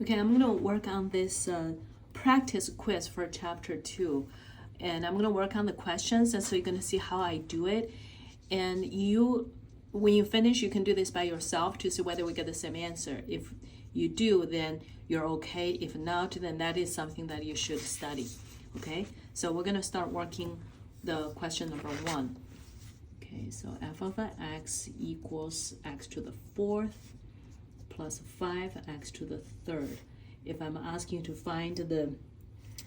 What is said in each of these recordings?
Okay, I'm going to work on this practice quiz for chapter 2. And I'm going to work on the questions, and so you're going to see how I do it. And when you finish, you can do this by yourself to see whether we get the same answer. If you do, then you're okay. If not, then that is something that you should study. Okay, so we're going to start working the question number 1. Okay, so f of x equals x to the 4th plus 5x to the 3rd. If I'm asking you to find the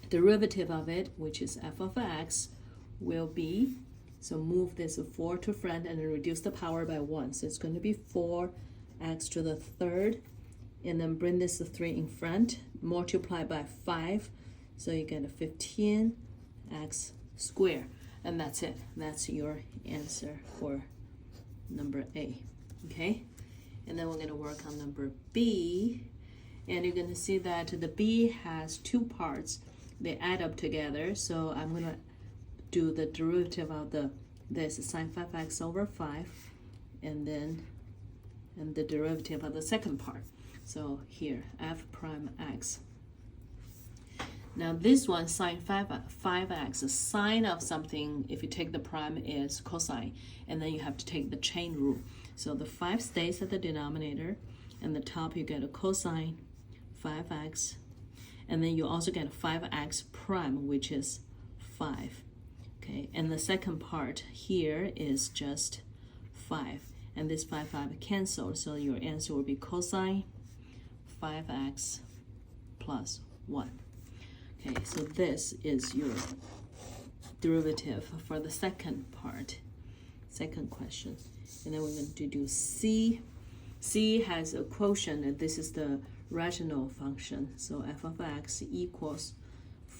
derivative of it, which is f of x, will be, so move this 4 to front and then reduce the power by 1. So it's going to be 4x to the 3rd, and then bring this 3 in front, multiply by 5, so you get a 15x squared. And that's it. That's your answer for number A. Okay? And then we're going to work on number B. And you're going to see that the B has 2 parts. They add up together. So I'm going to do the derivative of this sine 5x over 5. And the derivative of the second part. So here, f prime x. Now this one, sine 5x, sine of something, if you take the prime, is cosine. And then you have to take the chain rule. So the 5 stays at the denominator. And the top you get a cosine 5x. And then you also get 5x prime, which is 5. Okay, and the second part here is just 5. And this 5 canceled, so your answer will be cosine 5x plus 1. Okay, so this is your derivative for the second part, second question. And then we're going to do C. C has a quotient, and this is the rational function. So f of x equals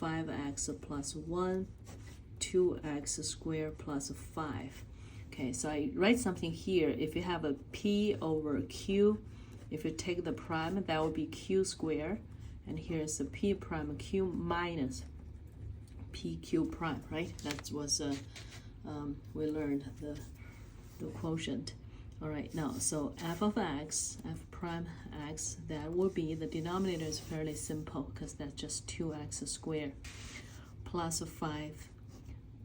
5x plus 1, 2x squared plus 5. Okay, so I write something here. If you have a p over q, if you take the prime, that would be q squared. And here's the p prime q minus pq prime, right? That was we learned the quotient. All right, now so f of x, f prime x, that will be, the denominator is fairly simple because that's just 2x squared plus 5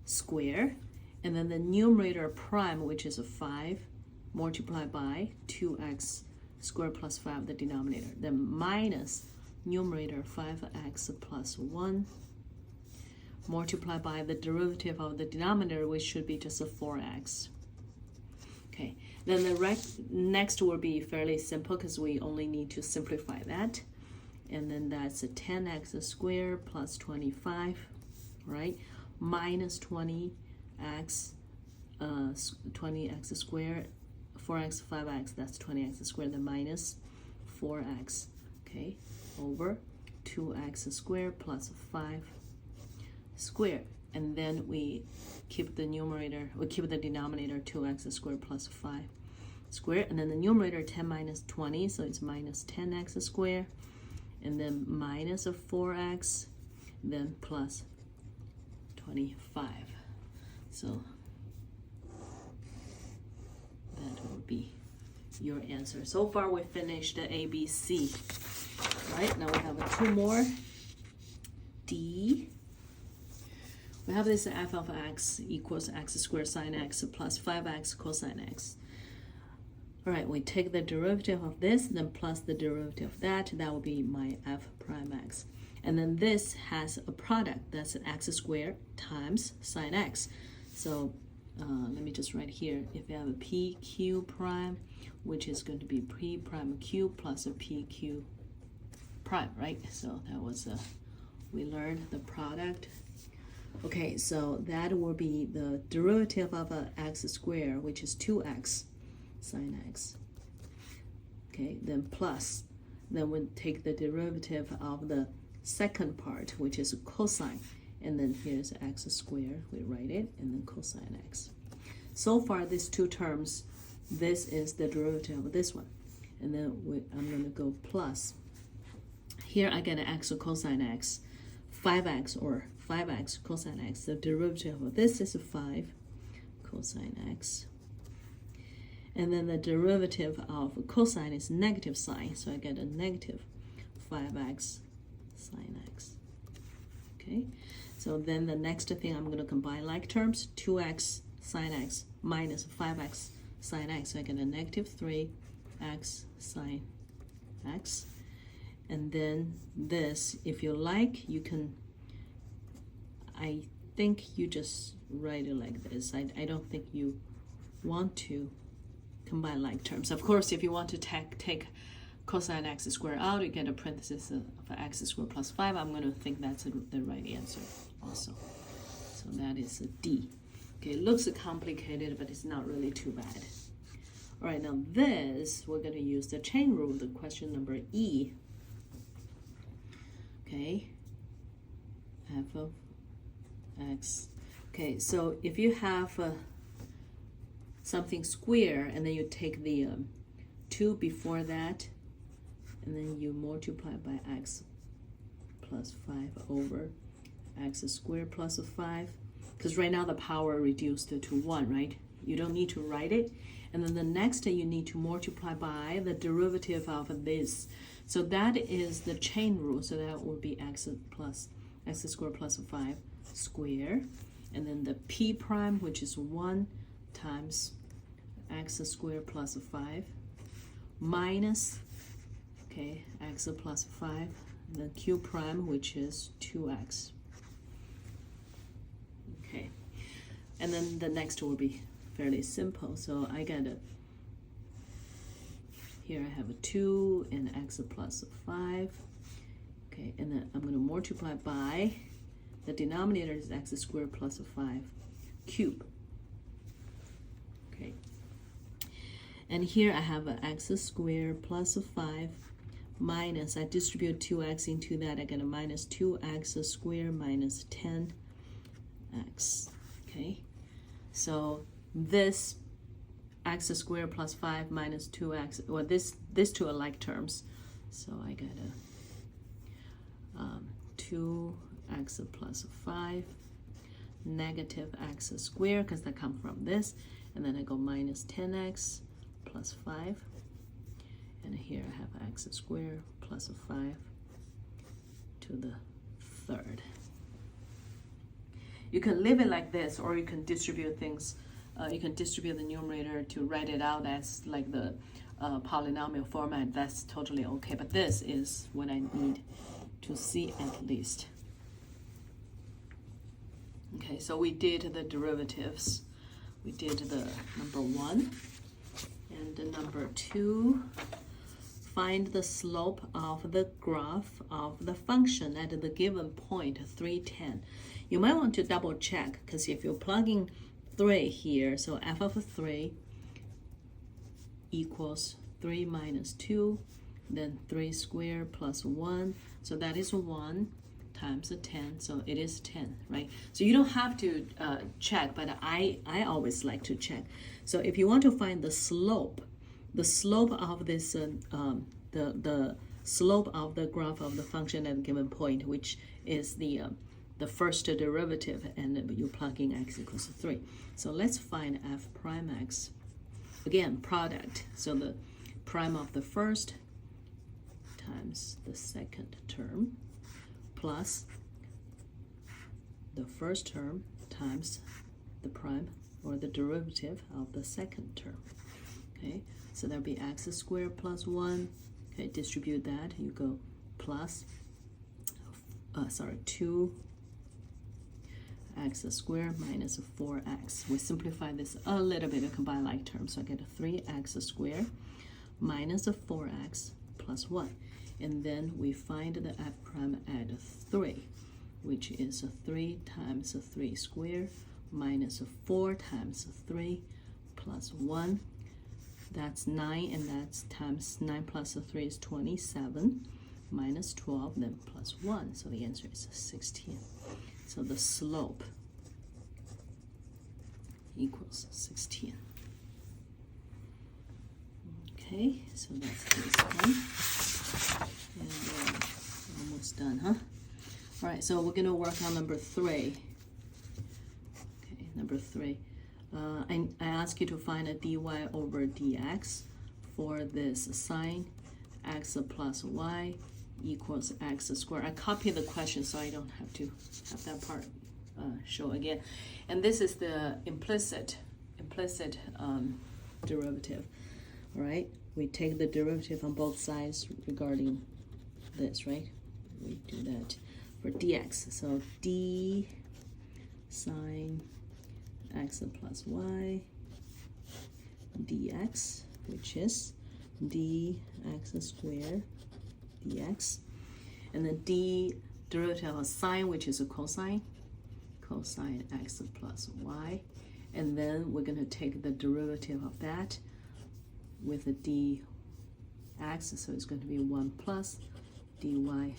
squared, and then the numerator prime, which is a 5, multiplied by 2x squared plus 5, the denominator, then minus numerator 5x plus 1 multiplied by the derivative of the denominator, which should be just a 4x. Okay, then the next will be fairly simple because we only need to simplify that. And then that's a 10x squared plus 25, right? Minus 20x, 20x squared, 4x, 5x, that's 20x squared, then minus 4x, okay, over 2x squared plus 5 squared. And then we keep the numerator, we keep the denominator 2x squared plus 5 squared. And then the numerator 10 minus 20, so it's minus 10x squared. And then minus a 4x, then plus 25. So that will be your answer. So far we finished the A, B, C. Right, now we have 2 more. D. We have this f of x equals x squared sine x plus 5x cosine x. All right, we take the derivative of this, then plus the derivative of that. That will be my f prime x. And then this has a product, that's x squared times sine x. So let me just write here, if you have a pq prime, which is going to be p prime q plus a pq prime, right? So that was we learned the product. Okay, so that will be the derivative of x squared, which is 2x sine x. Okay, then plus, then we take the derivative of the second part, which is cosine, and then here's x squared, we write it, and then cosine x. So far, these 2 terms, this is the derivative of this one, and then I'm going to go plus. Here I get an x or cosine x, 5x or 5x cosine x. The derivative of this is 5 cosine x. And then the derivative of cosine is negative sign, so I get a negative 5x sine x. Okay, so then the next thing I'm going to combine like terms, 2x sine x minus 5x sine x. So I get a negative 3x sine x. And then this, if you like, you can, I think you just write it like this. I don't think you want to combine like terms. Of course, if you want to take cosine x squared out, you get a parenthesis of x squared plus 5. I'm going to think that's the right answer also. So that is a D. Okay, it looks complicated, but it's not really too bad. All right, now this, we're going to use the chain rule, the question number E. Okay, f of x. Okay, so if you have something square and then you take the 2 before that and then you multiply by x plus 5 over x squared plus 5, because right now the power reduced to 1, right? You don't need to write it. And then the next you need to multiply by the derivative of this. So that is the chain rule. So that will be x squared plus 5 square. And then the p prime, which is 1 times x squared plus 5 minus, okay, x plus 5, the q prime, which is 2x. Okay, and then the next will be fairly simple. So I got here I have a 2 and x plus 5. Okay, and then I'm going to multiply by the denominator is x squared plus 5 cube. Okay, and here I have an x squared plus 5 minus, I distribute 2x into that, I get a minus 2x squared minus 10x. Okay, so this x squared plus 5 minus 2x, well, this two are like terms. So I got a 2x plus 5 negative x squared, because that comes from this. And then I go minus 10x plus 5. And here I have x squared plus 5 to the third. You can leave it like this, or you can distribute things. You can distribute the numerator to write it out as like the polynomial format. That's totally okay. But this is what I need to see at least. Okay, so we did the derivatives. We did the number 1 and the number 2. Find the slope of the graph of the function at the given point 310. You might want to double check, because if you're plugging 3 here, so f of 3 equals 3 minus 2, then 3 squared plus 1, so that is 1 times 10, so it is 10, right? So you don't have to check, but I always like to check. So if you want to find the slope of this, the slope of the graph of the function at a given point, which is the first derivative, and you plug in x equals 3. So let's find f prime x. Again, product. So the prime of the first times the second term plus the first term times the prime or the derivative of the second term. Okay, so there'll be x squared plus 1. Okay, distribute that. You go plus 2 x squared minus 4x. We simplify this a little bit and combine like terms. So I get a 3x squared minus 4x plus 1. And then we find the f prime at 3, which is 3 times 3 squared minus 4 times 3 plus 1. That's 9, and that's times 9 plus 3 is 27, minus 12, then plus 1. So the answer is 16. So the slope equals 16. Okay, so that's this one. And we're almost done, huh? All right, so we're going to work on number 3. Okay, number 3. I ask you to find a dy over dx for this sine x plus y equals x squared. I copy the question so I don't have to have that part show again. And this is the implicit derivative. All right, we take the derivative on both sides regarding this, right? We do that for dx. So d sine x plus y dx, which is dx squared dx, and then d derivative of sine, which is a cosine x plus y, and then we're going to take the derivative of that with a dx, so it's going to be 1 plus dy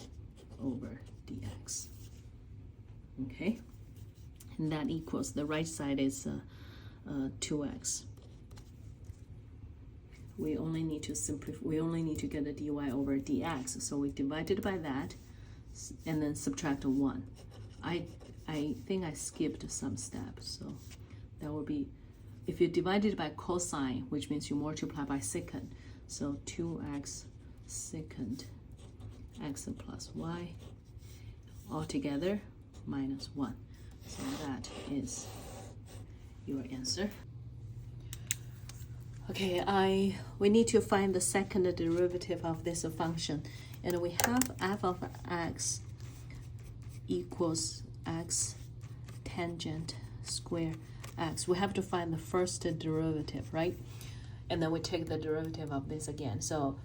over dx. Okay, and that equals, the right side is 2x. We only need to simplify, we only need to get a dy over dx, so we divided by that and then subtract a 1. I think I skipped some steps, so that will be, if you divide it by cosine, which means you multiply by secant, so 2x secant x plus y altogether minus 1. So that is your answer. Okay, we need to find the second derivative of this function, and we have f of x equals x tangent square x. We have to find the first derivative, right? And then we take the derivative of this again. So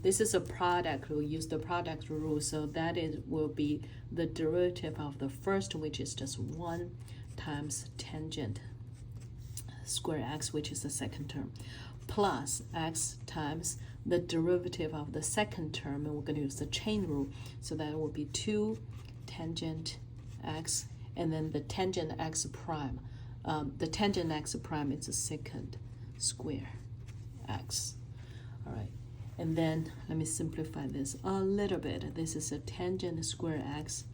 this is a product. We'll use the product rule. So that will be the derivative of the first, which is just 1 times tangent square x, which is the second term, plus x times the derivative of the second term, and we're going to use the chain rule. So that will be 2 tangent x, and then the tangent x prime. The tangent x prime is a secant square x. All right, and then let me simplify this a little bit. This is a tangent square x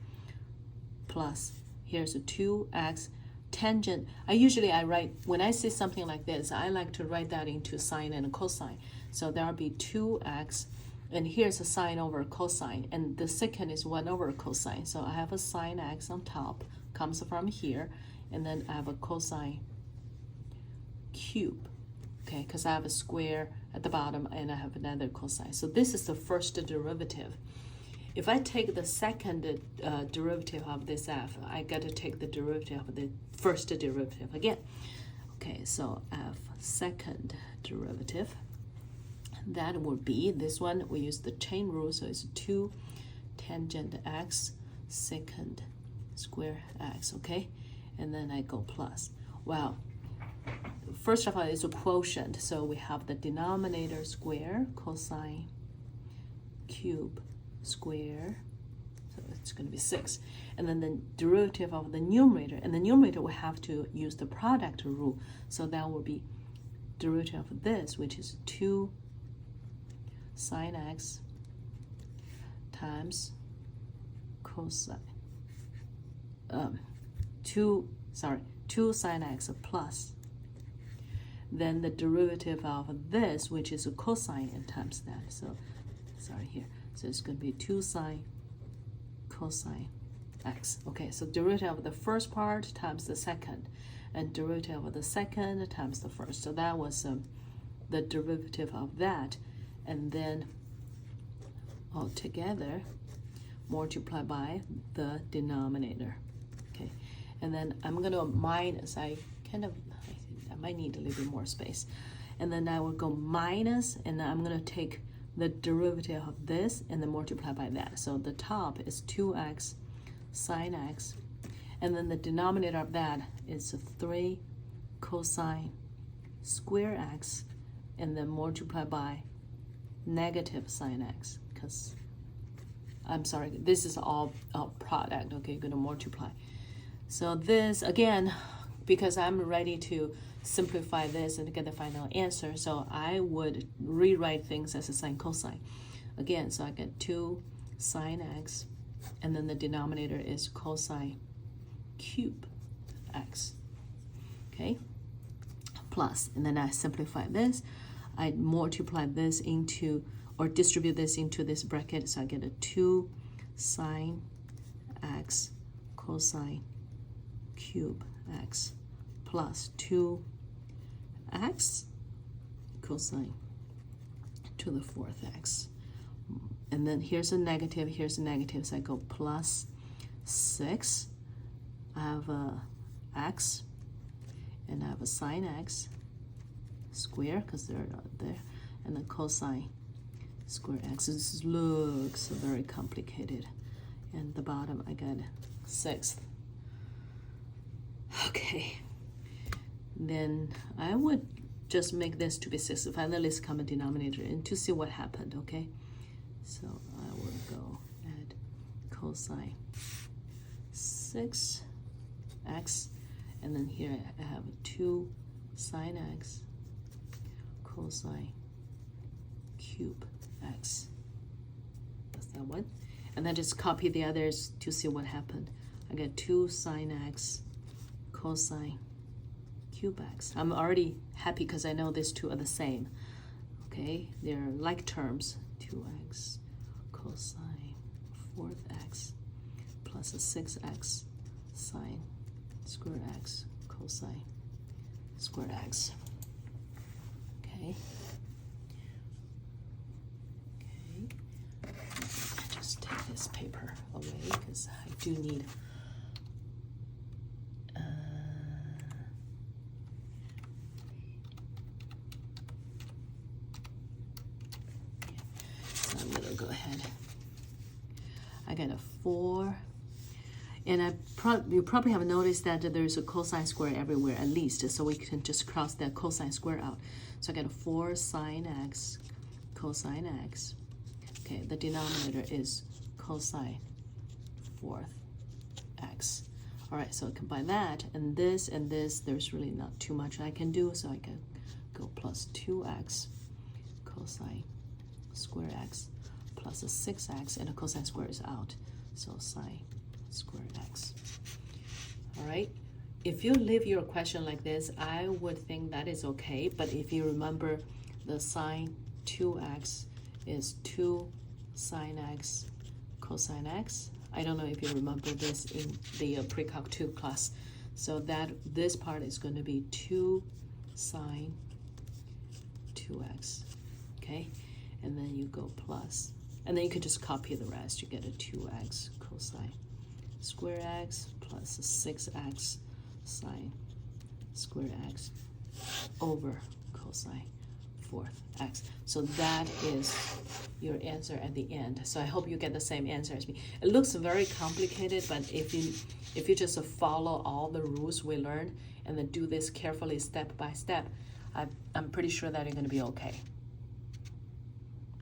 plus, here's a 2x tangent. I write, when I see something like this, I like to write that into sine and cosine. So there'll be 2x, and here's a sine over cosine, and the secant is 1 over cosine. So I have a sine x on top, comes from here, and then I have a cosine cube, okay, because I have a square at the bottom and I have another cosine. So this is the first derivative. If I take the second derivative of this f, I got to take the derivative of the first derivative again. Okay, so f second derivative, that would be this one. We use the chain rule, so it's 2 tangent x secant square x, okay? And then I go plus. Well, first of all, it's a quotient, so we have the denominator square, cosine cube square, so it's going to be 6, and then the derivative of the numerator, and the numerator we have to use the product rule, so that will be derivative of this, which is 2 sine x times cosine 2 sine x plus, then the derivative of this, which is a cosine, and times that. So so it's going to be 2 sine cosine x. Okay, so derivative of the first part times the second, and derivative of the second times the first. So that was the derivative of that, and then all together multiply by the denominator. Okay, and then I'm going to minus. I might need a little bit more space, and then I will go minus, and I'm going to take the derivative of this and then multiply by that. So the top is 2x sine x, and then the denominator of that is 3 cosine square x, and then multiply by negative sine x, because I'm sorry, this is all product. Okay, you're going to multiply. So this, again, because I'm ready to simplify this and get the final answer, so I would rewrite things as a sine cosine. Again, so I get 2 sine x, and then the denominator is cosine cube x. Okay, plus, and then I simplify this. I multiply this into, or distribute this into this bracket, so I get a 2 sine x cosine cube x plus 2x cosine to the 4th x. And then here's a negative, so I go plus 6. I have a x, and I have a sine x square, because they're not there, and then cosine square x. This looks very complicated. And the bottom, I got 6th. Okay. Then I would just make this to be 6, find the least common denominator, and to see what happened, okay? So I will go at cosine 6x, and then here I have 2 sine x cosine cube x. That's that one. And then just copy the others to see what happened. I get 2 sine x cosine cube x. I'm already happy because I know these two are the same. Okay, they're like terms. 2x cosine 4th x plus a 6x sine square x cosine square x. Okay. Just take this paper away because I do need so I'm gonna go ahead. I got a 4, and you probably have noticed that there's a cosine square everywhere at least, so we can just cross that cosine square out. So I got a 4 sine x cosine x. Okay, the denominator is cosine 4th x. All right, so combine that and this, there's really not too much I can do, so I can go plus 2x cosine square x plus a 6x, and the cosine square is out, so sine square x. All right, if you leave your question like this, I would think that is okay, but if you remember the sine 2x is 2 sine x cosine x. I don't know if you remember this in the pre-calc 2 class. So that this part is going to be 2 sine 2x, okay? And then you go plus, and then you could just copy the rest. You get a 2x cosine square x plus a 6x sine square x over cosine 4th x. So that is your answer at the end. So I hope you get the same answer as me. It looks very complicated, but if you just follow all the rules we learned and then do this carefully step by step, I'm pretty sure that you're going to be okay.